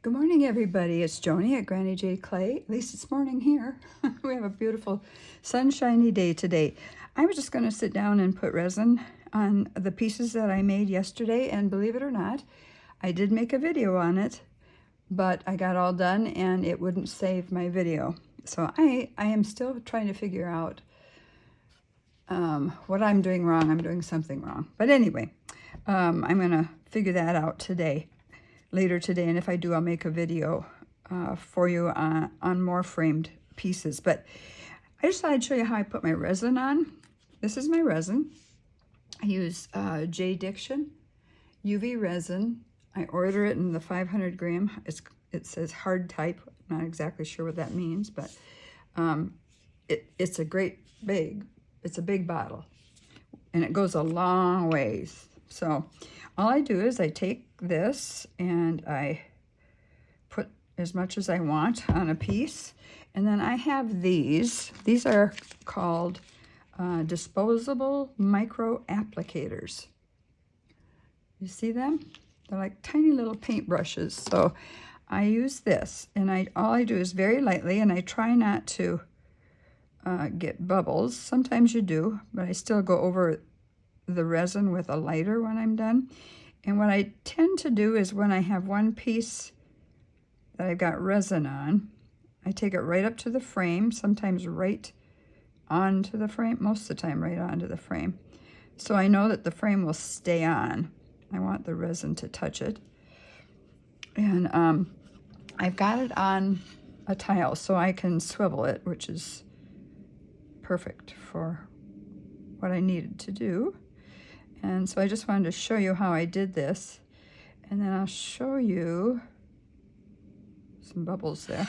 Good morning, everybody. It's Joni at Granny J Clay. At least it's morning here. We have a beautiful sunshiny day today. I was just going to sit down and put resin on the pieces that I made yesterday, and believe it or not, I did make a video on it, but I got all done and it wouldn't save my video. So I am still trying to figure out what I'm doing wrong. I'm doing something wrong. But anyway, I'm going to figure that out later today, and if I do, I'll make a video for you on more framed pieces. But I just thought I'd show you how I put my resin on. This is my resin. I use J Diction UV resin. I order it in the 500 gram. It says hard type. I'm not exactly sure what that means, but it's a big bottle, and it goes a long ways. So all I do is I take this and I put as much as I want on a piece, and then I have these. These are called disposable micro applicators. You see them? They're like tiny little paint brushes. So I use this, and all I do is very lightly, and I try not to get bubbles. Sometimes you do, but I still go over the resin with a lighter when I'm done. And what I tend to do is when I have one piece that I've got resin on, I take it right up to the frame, sometimes right onto the frame, most of the time right onto the frame. So I know that the frame will stay on. I want the resin to touch it. And I've got it on a tile so I can swivel it, which is perfect for what I needed to do. And so I just wanted to show you how I did this. And then I'll show you some bubbles there.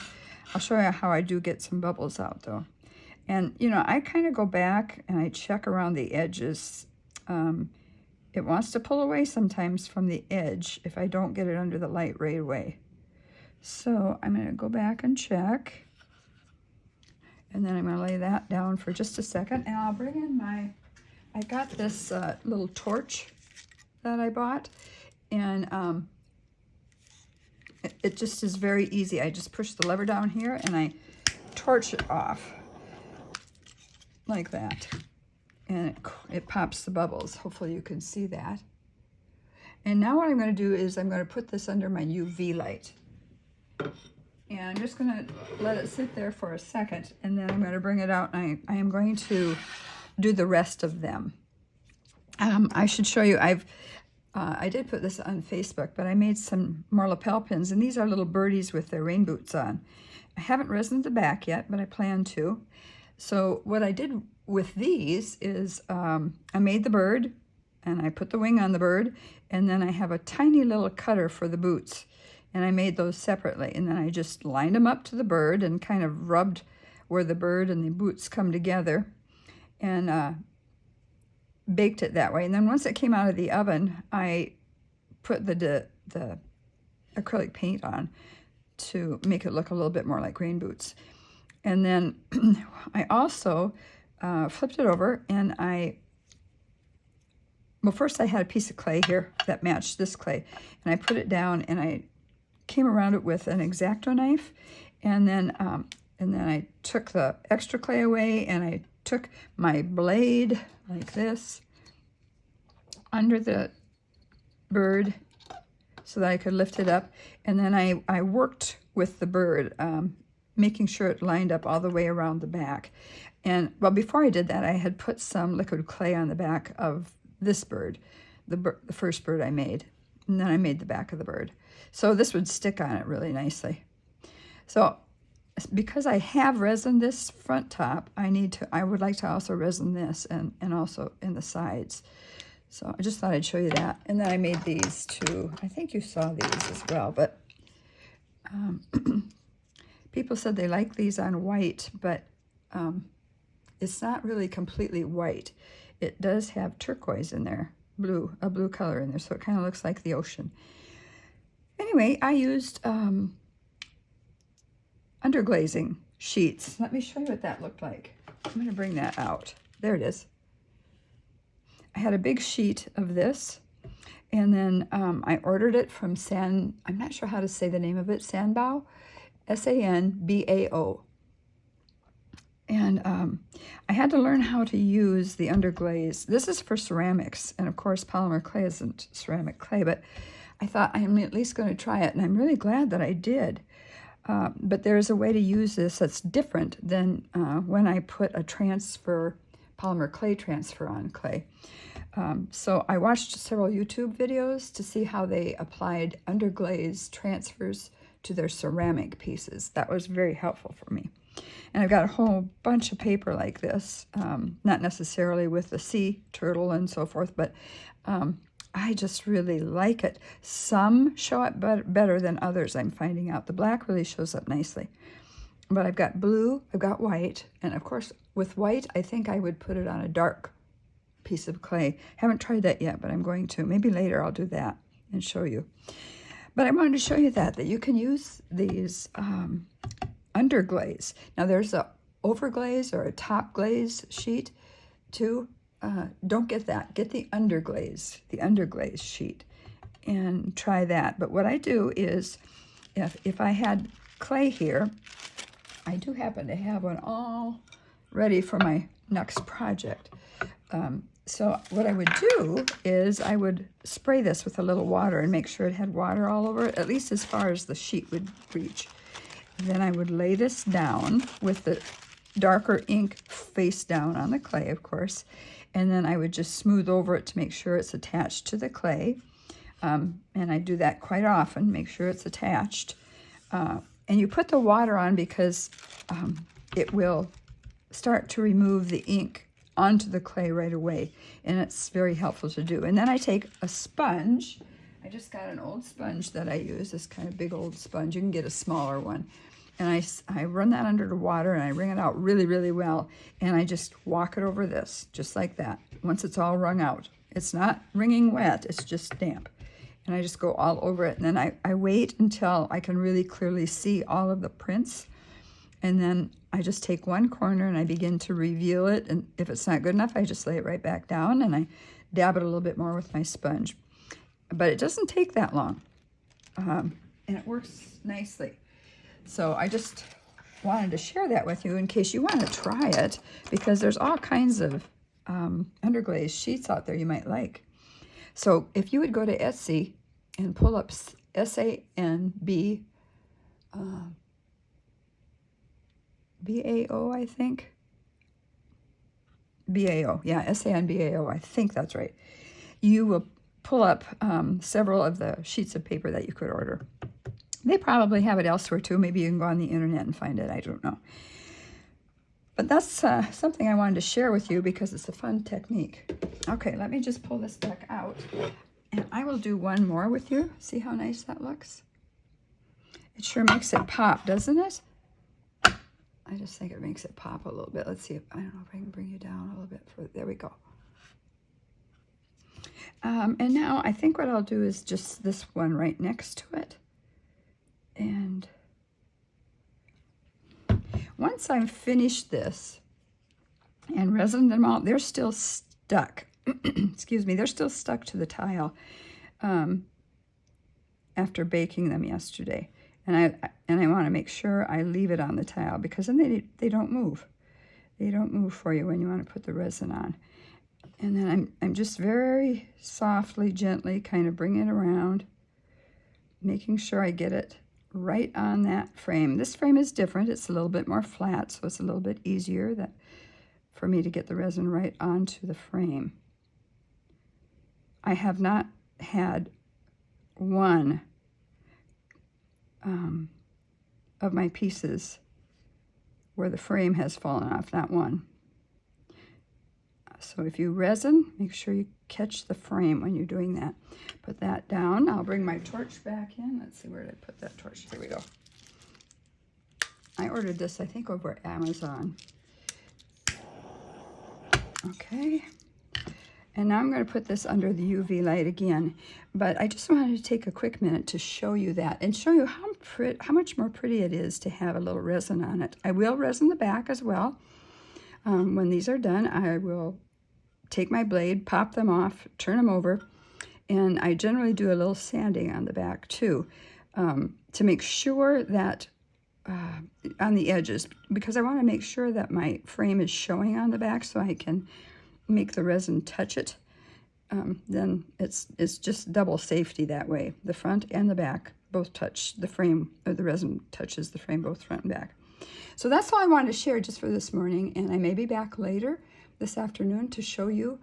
I'll show you how I do get some bubbles out though. And you know, I kind of go back and I check around the edges. It wants to pull away sometimes from the edge if I don't get it under the light right away. So I'm going to go back and check. And then I'm going to lay that down for just a second. And I'll bring in I got this little torch that I bought, and it just is very easy. I just push the lever down here and I torch it off like that, and it pops the bubbles. Hopefully you can see that. And now what I'm going to do is I'm going to put this under my UV light, and I'm just going to let it sit there for a second, and then I'm going to bring it out, and I am going to do the rest of them. I should show you, I did put this on Facebook, but I made some more lapel pins, and these are little birdies with their rain boots on. I haven't resined the back yet, but I plan to. So what I did with these is I made the bird, and I put the wing on the bird, and then I have a tiny little cutter for the boots, and I made those separately, and then I just lined them up to the bird and kind of rubbed where the bird and the boots come together, and baked it that way. And then once it came out of the oven, I put the acrylic paint on to make it look a little bit more like rain boots. And then I also flipped it over, and well, first I had a piece of clay here that matched this clay, and I put it down, and I came around it with an X-Acto knife, and then I took the extra clay away, and I took my blade like this under the bird so that I could lift it up, and then I worked with the bird, making sure it lined up all the way around the back. And well, before I did that, I had put some liquid clay on the back of this bird, the first bird I made, and then I made the back of the bird, so this would stick on it really nicely. So because I have resin this front top, I would like to also resin this and also in the sides. So I just thought I'd show you that. And then I made these too. I think you saw these as well, but people said they like these on white, but it's not really completely white. It does have turquoise in there, a blue color in there, so it kind of looks like the ocean. Anyway, I used underglazing sheets. Let me show you what that looked like. I'm going to bring that out. There it is. I had a big sheet of this, And then I ordered it from I'm not sure how to say the name of it, Sanbao, Sanbao. And I had to learn how to use the underglaze. This is for ceramics, and of course polymer clay isn't ceramic clay, but I thought I'm at least going to try it, and I'm really glad that I did. But there's a way to use this that's different than when I put a polymer clay transfer on clay. So I watched several YouTube videos to see how they applied underglaze transfers to their ceramic pieces. That was very helpful for me. And I've got a whole bunch of paper like this, not necessarily with the sea turtle and so forth, but I just really like it. Some show up better than others, I'm finding out. The black really shows up nicely. But I've got blue, I've got white, and of course with white, I think I would put it on a dark piece of clay. Haven't tried that yet, but I'm going to. Maybe later I'll do that and show you. But I wanted to show you that you can use these underglaze. Now there's a overglaze or a top glaze sheet too. Don't get that. Get the underglaze sheet and try that. But what I do is, if I had clay here, I do happen to have one all ready for my next project. So what I would do is I would spray this with a little water and make sure it had water all over it, at least as far as the sheet would reach. Then I would lay this down with the darker ink face down on the clay, of course, and then I would just smooth over it to make sure it's attached to the clay. And I do that quite often, make sure it's attached. And you put the water on because it will start to remove the ink onto the clay right away, and it's very helpful to do. And then I take a sponge. I just got an old sponge that I use, this kind of big old sponge. You can get a smaller one. And I run that under the water, and I wring it out really, really well, and I just walk it over this, just like that, once it's all wrung out. It's not wringing wet, it's just damp. And I just go all over it, and then I wait until I can really clearly see all of the prints, and then I just take one corner and I begin to reveal it, and if it's not good enough, I just lay it right back down, and I dab it a little bit more with my sponge. But it doesn't take that long, and it works nicely. So I just wanted to share that with you in case you want to try it, because there's all kinds of underglaze sheets out there you might like. So if you would go to Etsy and pull up SANB BAO, I think. BAO, yeah, SANBAO, I think that's right. You will pull up several of the sheets of paper that you could order. They probably have it elsewhere too. Maybe you can go on the internet and find it. I don't know. But that's something I wanted to share with you because it's a fun technique. Okay, let me just pull this back out. And I will do one more with you. See how nice that looks? It sure makes it pop, doesn't it? I just think it makes it pop a little bit. Let's see if, I don't know if I can bring you down a little bit further. There we go. And now I think what I'll do is just this one right next to it. And once I've finished this and resined them out, they're still stuck. Excuse me, they're still stuck to the tile after baking them yesterday. And I want to make sure I leave it on the tile because then they don't move. They don't move for you when you want to put the resin on. And then I'm just very softly, gently kind of bring it around, making sure I get it right on that frame. This frame is different. It's a little bit more flat, so it's a little bit easier for me to get the resin right onto the frame. I have not had one of my pieces where the frame has fallen off, not one. So if you resin, make sure you catch the frame when you're doing that. Put that down. I'll bring my torch back in. Let's see, where did I put that torch? Here we go. I ordered this, I think, over Amazon. Okay. And now I'm going to put this under the UV light again. But I just wanted to take a quick minute to show you that and show you how much more pretty it is to have a little resin on it. I will resin the back as well. When these are done, I will take my blade, pop them off, turn them over, And I generally do a little sanding on the back too, to make sure that on the edges, because I want to make sure that my frame is showing on the back so I can make the resin touch it. Then it's just double safety that way. The front and the back both touch the frame, or the resin touches the frame, both front and back. So that's all I wanted to share just for this morning, and I may be back later this afternoon to show you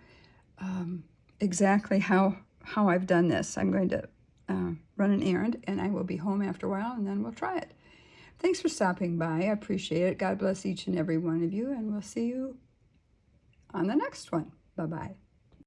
exactly how I've done this. I'm going to run an errand, and I will be home after a while, and then we'll try it. Thanks for stopping by. I appreciate it. God bless each and every one of you, and we'll see you on the next one. Bye-bye.